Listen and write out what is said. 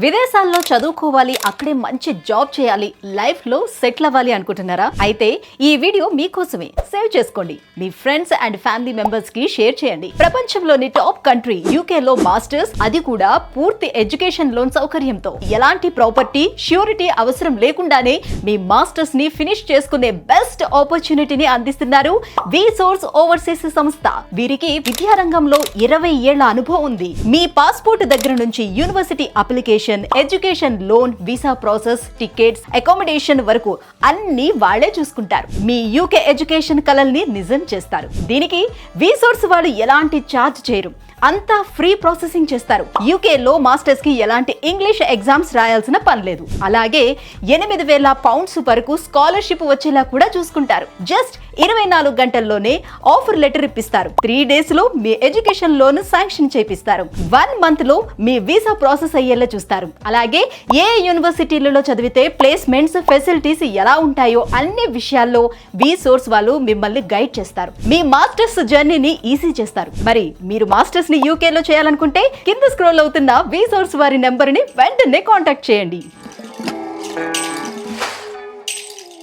విదేశాల్లో చదువుకోవాలి, అక్కడే మంచి జాబ్ చేయాలి, లైఫ్ లో సెటిల్ అవ్వాలి అనుకుంటున్నారా? అయితే ఈ వీడియో మీకోసమే. సేవ్ చేసుకోండి, మీ ఫ్రెండ్స్ అండ్ ఫ్యామిలీ మెంబర్స్ కి షేర్ చేయండి. ప్రపంచంలోని టాప్ కంట్రీ యూకే లో మాస్టర్స్, అది కూడా పూర్తి ఎడ్యుకేషన్ లోన్ సౌకర్యంతో. ఎలాంటి ప్రాపర్టీ ష్యూరిటీ అవసరం లేకుండానే మీ మాస్టర్స్ ని ఫినిష్ చేసుకునే బెస్ట్ ఆపర్చునిటీని అందిస్తున్నారు వి సోర్స్ ఓవర్సీస్ సంస్థ. వీరికి విద్యారంగంలో 20 ఏళ్ల అనుభవం ఉంది. మీ పాస్పోర్ట్ దగ్గర నుంచి university application, education loan, visa process, tickets, accommodation వరకు అన్ని వాళ్లే చూసుకుంటారు. మీ యూకే ఎడ్యుకేషన్ కలల్ని నిజం చేస్తారు. దీనికి వి సోర్స్ వాళ్ళు ఎలాంటి ఛార్జ్ చేయరు, అంతా ఫ్రీ ప్రాసెసింగ్ చేస్తారు. యూకే లో మాస్టర్స్ కి ఎలాంటి ఇంగ్లీష్ ఎగ్జామ్స్ రాయాల్సిన పని లేదు. అలాగే 8,000 పౌండ్స్ వరకు స్కాలర్షిప్ వచ్చేలా కూడా చూసుకుంటారు. జస్ట్ 24 గంటల్లోనే ఆఫర్ లెటర్ ఇప్పిస్తారు. 3 డేస్ లో మీ ఎడ్యుకేషన్ లోన్ శాంక్షన్ చేపిస్తారు. 1 మంత్ లో మీ వీసా ప్రాసెస్ అయ్యేలా చూస్తారు. అలాగే ఏ యూనివర్సిటీలలో చదివితే ప్లేస్మెంట్స్, ఫెసిలిటీస్ ఎలా ఉంటాయో అన్ని విషయాల్లో వి సోర్స్ వాళ్ళు మిమ్మల్ని గైడ్ చేస్తారు. మీ మాస్టర్స్ జర్నీని ఈజీ చేస్తారు. మరి మీరు మాస్టర్స్ ని యూకే లో చేయాలనుకుంటే కింద స్క్రోల్ అవుతున్న వి సోర్స్ వారి నెంబర్ ని వెంటనే కాంటాక్ట్ చేయండి.